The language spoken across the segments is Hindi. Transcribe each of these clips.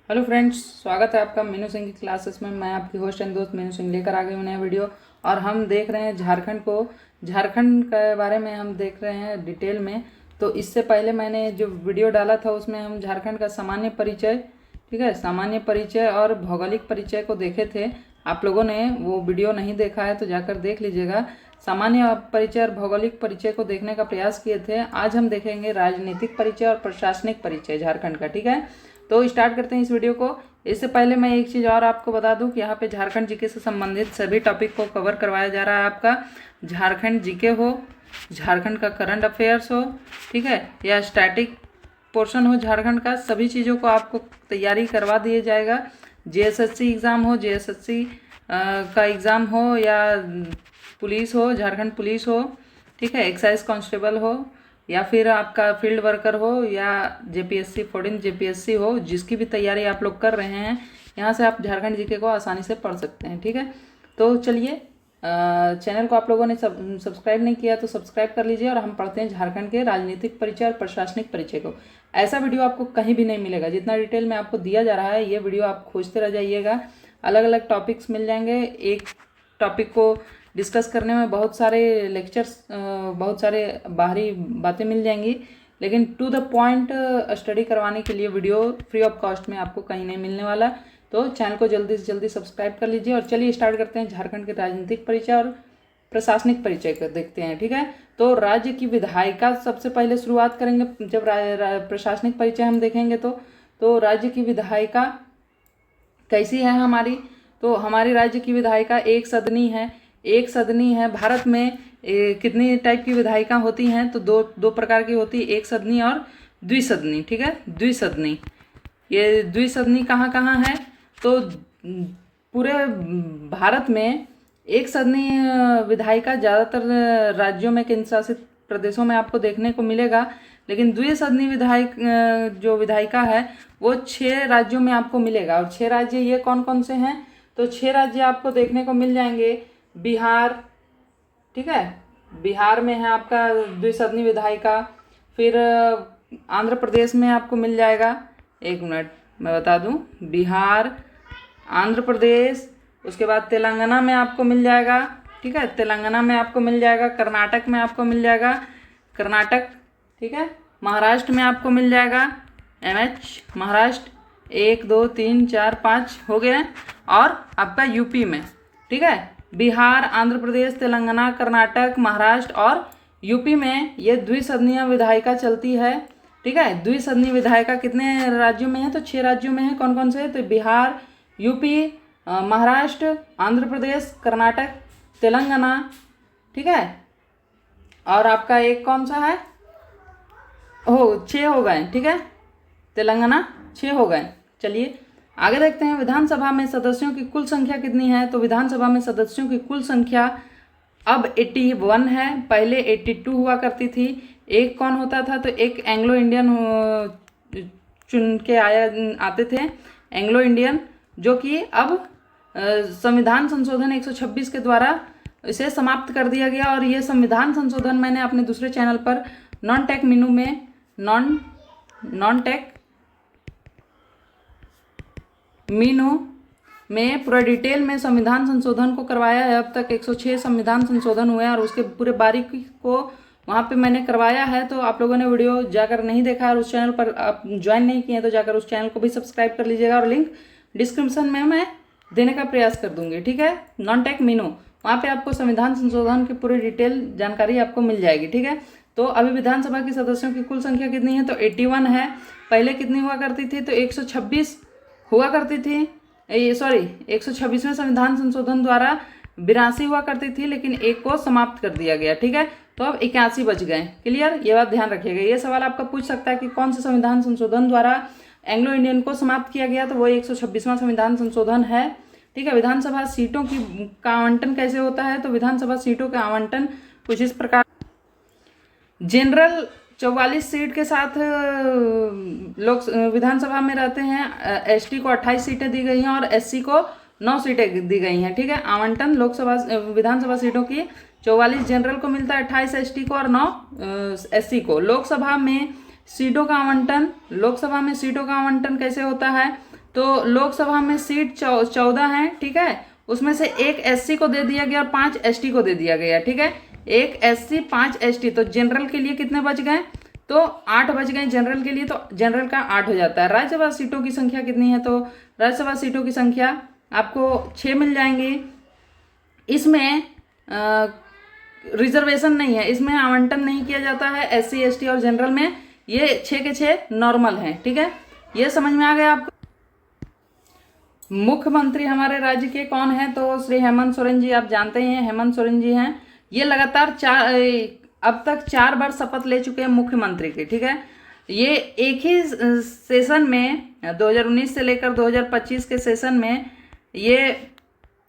हेलो फ्रेंड्स, स्वागत है आपका मीनू सिंह की क्लासेस में। मैं आपकी होस्ट एंड दोस्त मीनू सिंह लेकर आ गई हूँ नया वीडियो। और हम देख रहे हैं झारखंड के बारे में हम देख रहे हैं डिटेल में। तो इससे पहले मैंने जो वीडियो डाला था उसमें हम झारखंड का सामान्य परिचय, ठीक है, सामान्य परिचय और भौगोलिक परिचय को देखे थे। आप लोगों ने वो वीडियो नहीं देखा है तो जाकर देख लीजिएगा। सामान्य परिचय और भौगोलिक परिचय को देखने का प्रयास किए थे। आज हम देखेंगे राजनीतिक परिचय और प्रशासनिक परिचय झारखंड का, ठीक है। तो स्टार्ट करते हैं इस वीडियो को। इससे पहले मैं एक चीज़ और आपको बता दूं कि यहाँ पे झारखंड जीके से संबंधित सभी टॉपिक को कवर करवाया जा रहा है। आपका झारखंड जीके हो, झारखंड का करंट अफेयर्स हो, ठीक है, या स्टैटिक पोर्शन हो झारखंड का, सभी चीज़ों को आपको तैयारी करवा दिया जाएगा। जेएसएससी एग्ज़ाम हो, जेएसएससी का एग्ज़ाम हो, या पुलिस हो, झारखंड पुलिस हो, ठीक है, एक्साइज कांस्टेबल हो, या फिर आपका फील्ड वर्कर हो, या जेपीएससी 14 जेपीएससी हो, जिसकी भी तैयारी आप लोग कर रहे हैं, यहाँ से आप झारखंड जीके को आसानी से पढ़ सकते हैं, ठीक है। तो चलिए, चैनल को आप लोगों ने सब्सक्राइब नहीं किया तो सब्सक्राइब कर लीजिए और हम पढ़ते हैं झारखंड के राजनीतिक परिचय और प्रशासनिक परिचय को। ऐसा वीडियो आपको कहीं भी नहीं मिलेगा जितना डिटेल में आपको दिया जा रहा है। ये वीडियो आप खोजते रह जाइएगा, अलग अलग टॉपिक्स मिल जाएंगे। एक टॉपिक को डिस्कस करने में बहुत सारे लेक्चर्स, बहुत सारे बाहरी बातें मिल जाएंगी, लेकिन टू द पॉइंट स्टडी करवाने के लिए वीडियो फ्री ऑफ कॉस्ट में आपको कहीं नहीं मिलने वाला। तो चैनल को जल्दी से जल्दी सब्सक्राइब कर लीजिए। और चलिए स्टार्ट करते हैं झारखंड के राजनीतिक परिचय और प्रशासनिक परिचय को देखते हैं, ठीक है। तो राज्य की विधायिका सबसे पहले शुरुआत करेंगे। जब प्रशासनिक परिचय हम देखेंगे तो राज्य की विधायिका कैसी है हमारी। तो हमारी राज्य की विधायिका एक सदनी है। एक सदनी है। भारत में कितनी टाइप की विधायिका होती हैं तो दो प्रकार की होती है, एक सदनी और द्विसदनी, ठीक है, द्विसदनी। ये द्विसदनी कहाँ कहाँ है तो पूरे भारत में एक सदनी विधायिका ज़्यादातर राज्यों में, केंद्र शासित प्रदेशों में आपको देखने को मिलेगा, लेकिन द्विसदनी जो विधायिका है वो 6 राज्यों में आपको मिलेगा। और 6 राज्य ये कौन कौन से हैं तो 6 राज्य आपको देखने को मिल जाएंगे। बिहार, ठीक है, बिहार में है आपका द्विसदनी विधायिका। फिर आंध्र प्रदेश में आपको मिल जाएगा, एक मिनट मैं बता दूं, बिहार, आंध्र प्रदेश, उसके बाद तेलंगाना में आपको मिल जाएगा, ठीक है, तेलंगाना में आपको मिल जाएगा, कर्नाटक में आपको मिल जाएगा, कर्नाटक, ठीक है, महाराष्ट्र में आपको मिल जाएगा, महाराष्ट्र, 1 2 3 4 5 हो गए। और आपका यूपी में, ठीक है, बिहार, आंध्र प्रदेश, तेलंगाना, कर्नाटक, महाराष्ट्र और यूपी में ये द्विसदनीय विधायिका चलती है, ठीक है। द्विसदनीय विधायिका कितने राज्यों में है तो 6 राज्यों में है। कौन कौन से तो बिहार, यूपी, महाराष्ट्र, आंध्र प्रदेश, कर्नाटक, तेलंगाना, ठीक है। और आपका एक कौन सा है, 6 हो गए, ठीक है, तेलंगाना 6 हो गए। चलिए आगे देखते हैं। विधानसभा में सदस्यों की कुल संख्या कितनी है तो विधानसभा में सदस्यों की कुल संख्या अब 81 है। पहले 82 हुआ करती थी। एक कौन होता था तो एक एंग्लो इंडियन चुन के आते थे, एंग्लो इंडियन, जो कि अब संविधान संशोधन 126 के द्वारा इसे समाप्त कर दिया गया। और ये संविधान संशोधन मैंने अपने दूसरे चैनल पर नॉन टेक मीनू में नॉन टेक मीनू में पूरा डिटेल में संविधान संशोधन को करवाया है। अब तक 106 संविधान संशोधन हुए हैं और उसके पूरे बारीकी को वहाँ पे मैंने करवाया है। तो आप लोगों ने वीडियो जाकर नहीं देखा और उस चैनल पर आप ज्वाइन नहीं किए तो जाकर उस चैनल को भी सब्सक्राइब कर लीजिएगा और लिंक डिस्क्रिप्शन में मैं देने का प्रयास कर दूंगी, ठीक है। नॉन टेक मीनू, वहाँ पे आपको संविधान संशोधन की पूरी डिटेल जानकारी आपको मिल जाएगी, ठीक है। तो अभी विधानसभा की सदस्यों की कुल संख्या कितनी है तो 81 है। पहले कितनी हुआ करती थी तो 126 हुआ करती थी, 126वें संविधान संशोधन द्वारा 82 हुआ करती थी, लेकिन एक को समाप्त कर दिया गया, ठीक है। तो अब 81 बच गए। क्लियर, ये बात ध्यान रखिएगा। ये सवाल आपका पूछ सकता है कि कौन से संविधान संशोधन द्वारा एंग्लो इंडियन को समाप्त किया गया तो वो 126वां संविधान संशोधन है, ठीक है। विधानसभा सीटों का आवंटन कैसे होता है तो विधानसभा सीटों का आवंटन कुछ इस प्रकार। जनरल 44 सीट के साथ लोग विधानसभा में रहते हैं। एसटी को 28 सीटें दी गई हैं और एससी को 9 सीटें दी गई हैं, ठीक है। आवंटन लोकसभा विधानसभा सीटों की 44 जनरल को मिलता है, 28 एसटी को और 9 एससी को। लोकसभा में सीटों का आवंटन कैसे होता है तो लोकसभा में सीट 14 है, ठीक है। उसमें से एक एससी को दे दिया गया और 5 एसटी को दे दिया गया, ठीक है। एक एससी 5 एसटी, तो जनरल के लिए कितने बच गए? तो 8 बच गए जनरल के लिए, तो जनरल का 8 हो जाता है। राज्यसभा सीटों की संख्या कितनी है? तो राज्यसभा सीटों की संख्या आपको 6 मिल जाएंगी। इसमें रिजर्वेशन नहीं है, इसमें आवंटन नहीं किया जाता है एससी एसटी और जनरल में। ये 6 के 6 नॉर्मल हैं, ठीक है। ये समझ में आ गया आपको। मुख्यमंत्री हमारे राज्य के कौन है? तो श्री हेमंत सोरेन जी, आप जानते ही हैं हेमंत सोरेन जी हैं। ये लगातार अब तक 4 बार शपथ ले चुके हैं मुख्यमंत्री के, ठीक है। ये एक ही सेशन में 2019 से लेकर 2025 के सेशन में ये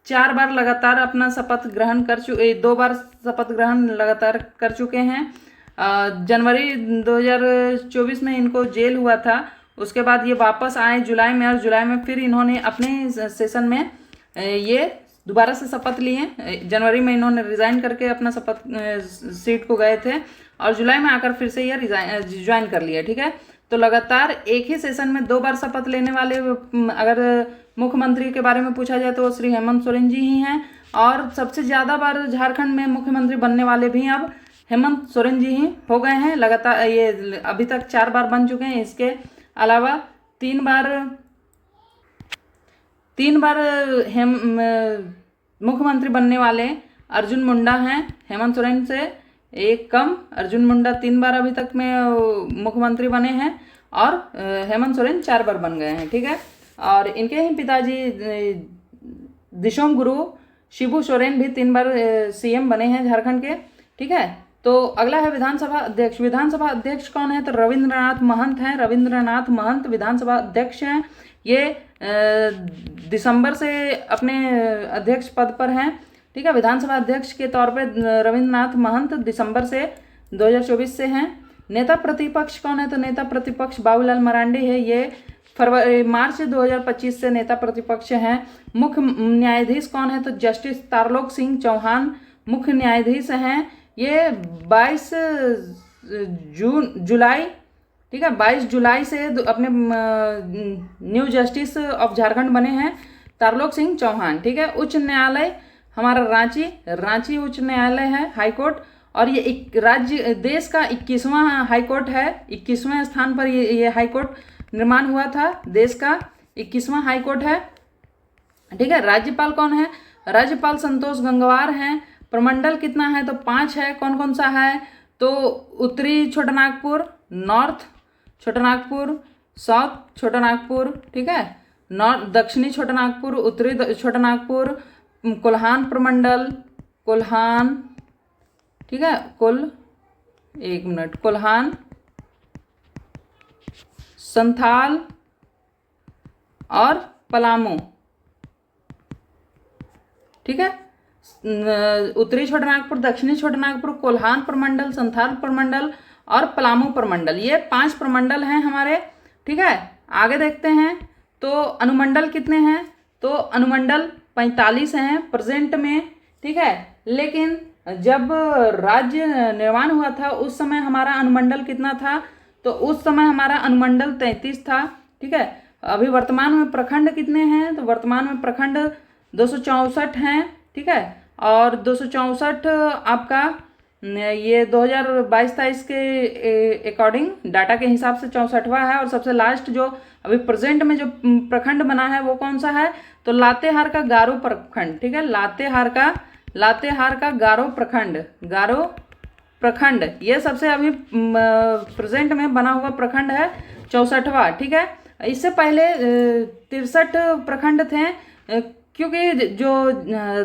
4 बार लगातार अपना शपथ ग्रहण कर चुके, 2 बार शपथ ग्रहण लगातार कर चुके हैं। जनवरी 2024 में इनको जेल हुआ था, उसके बाद ये वापस आए जुलाई में, और जुलाई में फिर इन्होंने अपने सेशन में ये दोबारा से शपथ लिए। जनवरी में इन्होंने रिज़ाइन करके अपना शपथ सीट को गए थे, और जुलाई में आकर फिर से ये ज्वाइन कर लिया, ठीक है। तो लगातार एक ही सेशन में 2 बार शपथ लेने वाले अगर मुख्यमंत्री के बारे में पूछा जाए तो श्री हेमंत सोरेन जी ही हैं। और सबसे ज़्यादा बार झारखंड में मुख्यमंत्री बनने वाले भी अब हेमंत सोरेन जी ही हो गए हैं। लगातार ये अभी तक 4 बार बन चुके हैं। इसके अलावा 3 बार मुख्यमंत्री बनने वाले अर्जुन मुंडा हैं, हेमंत सोरेन से एक कम। अर्जुन मुंडा 3 बार अभी तक में मुख्यमंत्री बने हैं, और हेमंत सोरेन 4 बार बन गए हैं, ठीक है। और इनके ही पिताजी दिशोम गुरु शिबू सोरेन भी 3 बार सीएम बने हैं झारखंड के, ठीक है। तो अगला है विधानसभा अध्यक्ष। विधानसभा अध्यक्ष कौन है? तो रविंद्रनाथ महंत हैं। रविंद्रनाथ महंत विधानसभा अध्यक्ष हैं। ये दिसंबर से अपने अध्यक्ष पद पर हैं, ठीक है। विधानसभा अध्यक्ष के तौर पे रविंद्रनाथ महंत दिसंबर से 2024 से हैं। नेता प्रतिपक्ष कौन है? तो नेता प्रतिपक्ष बाबूलाल मरांडी है। ये मार्च 2025 से नेता प्रतिपक्ष हैं। मुख्य न्यायाधीश कौन है? तो जस्टिस तारलोक सिंह चौहान मुख्य न्यायाधीश हैं। ये 22 जुलाई, ठीक है, 22 जुलाई से अपने न्यू जस्टिस ऑफ झारखंड बने हैं तारलोक सिंह चौहान, ठीक है। उच्च न्यायालय हमारा रांची उच्च न्यायालय है, हाई कोर्ट। और ये एक राज्य देश का 21वां हाई कोर्ट है। 21वें स्थान पर ये हाई कोर्ट निर्माण हुआ था। देश का 21वां हाई कोर्ट है, ठीक है। राज्यपाल कौन है? राज्यपाल संतोष गंगवार हैं। प्रमंडल कितना है? तो 5 है। कौन कौन सा है? तो उत्तरी छोटानागपुर, नॉर्थ छोटानागपुर, साउथ छोटानागपुर, ठीक है। नॉर्थ दक्षिणी छोटानागपुर, उत्तरी छोटानागपुर, कोल्हान प्रमंडल, कोल्हान, ठीक है। कोल्हान, संथाल और पलामू, ठीक है। उत्तरी छोटानागपुर, दक्षिणी छोटानागपुर, कोल्हान प्रमंडल, संथाल प्रमंडल और पलामू प्रमंडल, ये 5 प्रमंडल हैं हमारे, ठीक है। आगे देखते हैं तो अनुमंडल कितने हैं? तो अनुमंडल 45 हैं प्रेजेंट में, ठीक है। लेकिन जब राज्य निर्माण हुआ था उस समय हमारा अनुमंडल कितना था? तो उस समय हमारा अनुमंडल 33 था, ठीक है। अभी वर्तमान में प्रखंड कितने हैं? तो वर्तमान में प्रखंड 264 हैं, ठीक है। और 264 आपका ये 2022-23 के अकॉर्डिंग डाटा के हिसाब से 64वां है। और सबसे लास्ट जो अभी प्रेजेंट में जो प्रखंड बना है वो कौन सा है? तो लातेहार का गारो प्रखंड, ठीक है। लातेहार का गारो प्रखंड ये सबसे अभी प्रेजेंट में बना हुआ प्रखंड है, 64वां, ठीक है। इससे पहले 63 प्रखंड थे, क्योंकि जो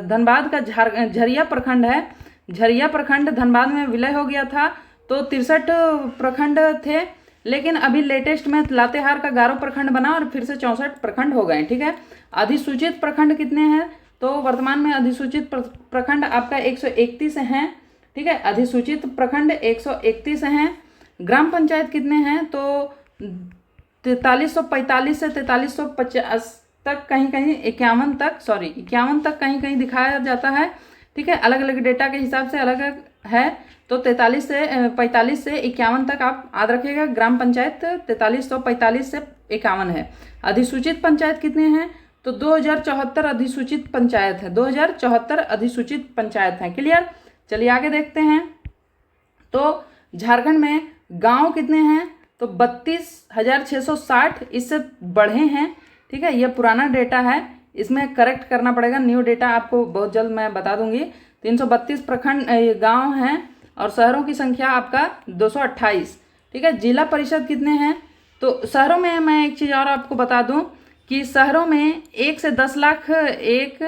धनबाद का झरिया प्रखंड है, झरिया प्रखंड धनबाद में विलय हो गया था, तो 63 प्रखंड थे। लेकिन अभी लेटेस्ट में लातेहार का गारो प्रखंड बना और फिर से 64 प्रखंड हो गए, ठीक है। अधिसूचित प्रखंड कितने हैं? तो वर्तमान में अधिसूचित प्रखंड आपका 131 हैं, ठीक है। अधिसूचित प्रखंड 131 हैं। ग्राम पंचायत कितने हैं? तो 4345 से 4350 तक, कहीं 51 तक कहीं दिखाया जाता है, ठीक है। अलग अलग डेटा के हिसाब से अलग है तो 45 से 51 तक आप याद रखिएगा। ग्राम पंचायत 4345 से 51 है। अधिसूचित पंचायत कितने हैं? तो 2074 अधिसूचित पंचायत है, 2074 अधिसूचित पंचायत है। क्लियर? चलिए आगे देखते हैं। तो झारखंड में गांव कितने हैं? तो 32,660, इससे बढ़े हैं। ठीक है, ये पुराना डेटा है, इसमें करेक्ट करना पड़ेगा। न्यू डेटा आपको बहुत जल्द मैं बता दूंगी। 332 प्रखंड गांव हैं और शहरों की संख्या आपका 228। ठीक है, जिला परिषद कितने हैं? तो शहरों में मैं एक चीज़ और आपको बता दूं कि शहरों में 1 से 10 लाख, 1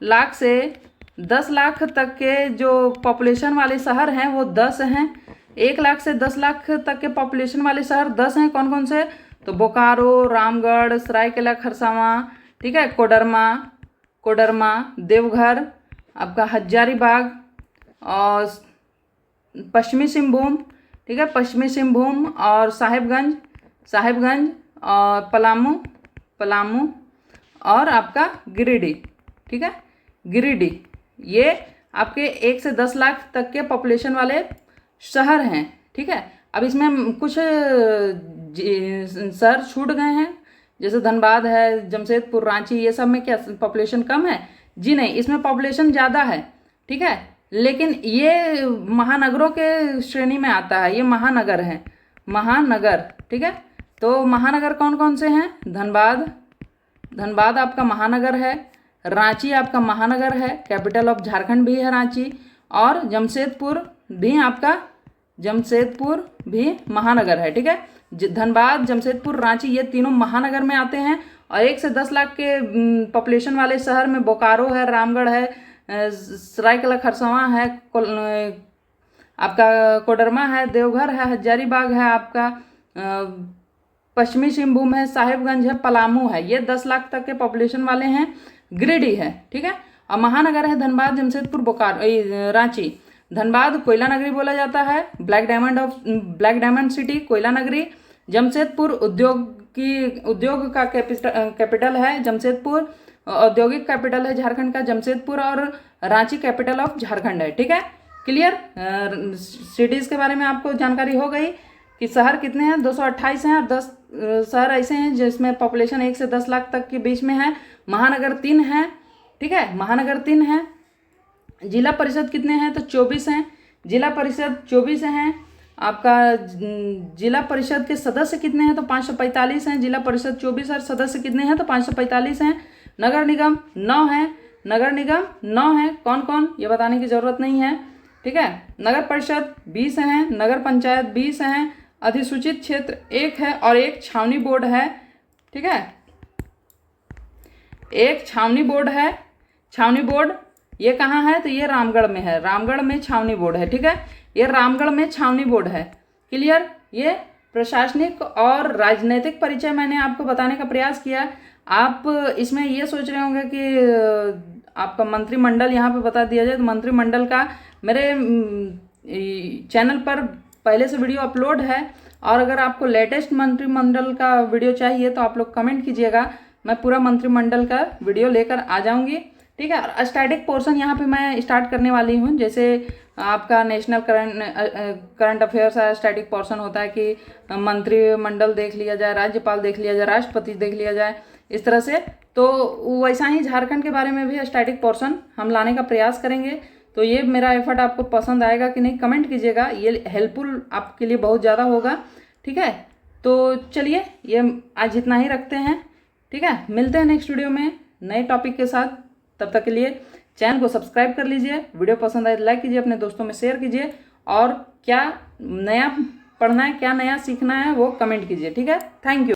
लाख से 10 लाख तक के जो पॉपुलेशन वाले शहर हैं वो 10 हैं। 1 लाख से 10 लाख तक के पॉपुलेशन वाले शहर 10 हैं। कौन कौन से? तो बोकारो, रामगढ़, सरायकेला खरसावां, ठीक है, कोडरमा, देवघर, आपका हजारीबाग और पश्चिमी सिंहभूम, ठीक है, पश्चिमी सिंहभूम और साहिबगंज और पलामू और आपका गिरिडीह। ठीक है, गिरिडीह, ये आपके 1 से 10 लाख तक के पॉपुलेशन वाले शहर हैं। ठीक है, अब इसमें कुछ शहर छूट गए हैं, जैसे धनबाद है, जमशेदपुर, रांची, ये सब में क्या पॉपुलेशन कम है? जी नहीं, इसमें पॉपुलेशन ज़्यादा है। ठीक है, लेकिन ये महानगरों के श्रेणी में आता है, ये महानगर है, महानगर। ठीक है, तो महानगर कौन कौन से हैं? धनबाद आपका महानगर है, रांची आपका महानगर है, कैपिटल ऑफ झारखंड भी है रांची, और जमशेदपुर भी महानगर है। ठीक है, धनबाद, जमशेदपुर, रांची, ये तीनों महानगर में आते हैं। और 1 से 10 लाख के पॉपुलेशन वाले शहर में बोकारो है, रामगढ़ है, सरायकेला खरसावां है, आपका कोडरमा है, देवघर है, हजारीबाग है, आपका पश्चिमी सिंहभूम है, साहिबगंज है, पलामू है, ये 10 लाख तक के पॉपुलेशन वाले हैं। गिरिडीह है। ठीक है, और महानगर है धनबाद, जमशेदपुर, बोकारो, रांची। धनबाद कोयला नगरी बोला जाता है, ब्लैक डायमंड सिटी, कोयला नगरी। जमशेदपुर उद्योग का कैपिटल है, जमशेदपुर औद्योगिक कैपिटल है झारखंड का, जमशेदपुर। और रांची कैपिटल ऑफ झारखंड है। ठीक है, क्लियर? सिटीज़ के बारे में आपको जानकारी हो गई कि शहर कितने हैं, 228 हैं, और 10 शहर ऐसे हैं जिसमें पॉपुलेशन 1 से 10 लाख तक के बीच में है। महानगर 3 हैं। ठीक है, महानगर 3 हैं। जिला परिषद कितने हैं? तो 24 हैं। जिला परिषद 24 हैं। आपका जिला परिषद के सदस्य कितने हैं? तो 545 हैं। जिला परिषद 24 और सदस्य कितने हैं? तो 545 हैं। नगर निगम 9 हैं। नगर निगम 9 हैं। कौन कौन, ये बताने की ज़रूरत नहीं है। ठीक है, नगर परिषद 20 हैं, नगर पंचायत 20 हैं, अधिसूचित क्षेत्र 1 है और एक छावनी बोर्ड है। ठीक है, एक छावनी बोर्ड है। छावनी बोर्ड ये कहाँ है? तो ये रामगढ़ में है, रामगढ़ में छावनी बोर्ड है। ठीक है, ये रामगढ़ में छावनी बोर्ड है। क्लियर? ये प्रशासनिक और राजनीतिक परिचय मैंने आपको बताने का प्रयास किया। आप इसमें ये सोच रहे होंगे कि आपका मंत्रिमंडल यहाँ पे बता दिया जाए, तो मंत्रिमंडल का मेरे चैनल पर पहले से वीडियो अपलोड है, और अगर आपको लेटेस्ट मंत्रिमंडल का वीडियो चाहिए तो आप लोग कमेंट कीजिएगा, मैं पूरा मंत्रिमंडल का वीडियो लेकर आ जाऊंगी। ठीक है, और स्टैटिक पोर्शन यहाँ पे मैं स्टार्ट करने वाली हूँ। जैसे आपका नेशनल करंट अफेयर्स का स्टैटिक पोर्शन होता है कि मंत्रिमंडल देख लिया जाए, राज्यपाल देख लिया जाए, राष्ट्रपति देख लिया जाए, इस तरह से। तो वैसा ही झारखंड के बारे में भी स्टैटिक पोर्शन हम लाने का प्रयास करेंगे। तो ये मेरा एफर्ट आपको पसंद आएगा कि नहीं, कमेंट कीजिएगा, ये हेल्पफुल आपके लिए बहुत ज़्यादा होगा। ठीक है, तो चलिए ये आज इतना ही रखते हैं। ठीक है, मिलते हैं नेक्स्ट वीडियो में नए टॉपिक के साथ। तब तक के लिए चैनल को सब्सक्राइब कर लीजिए, वीडियो पसंद आए तो लाइक कीजिए, अपने दोस्तों में शेयर कीजिए, और क्या नया पढ़ना है, क्या नया सीखना है वो कमेंट कीजिए। ठीक है, थैंक यू।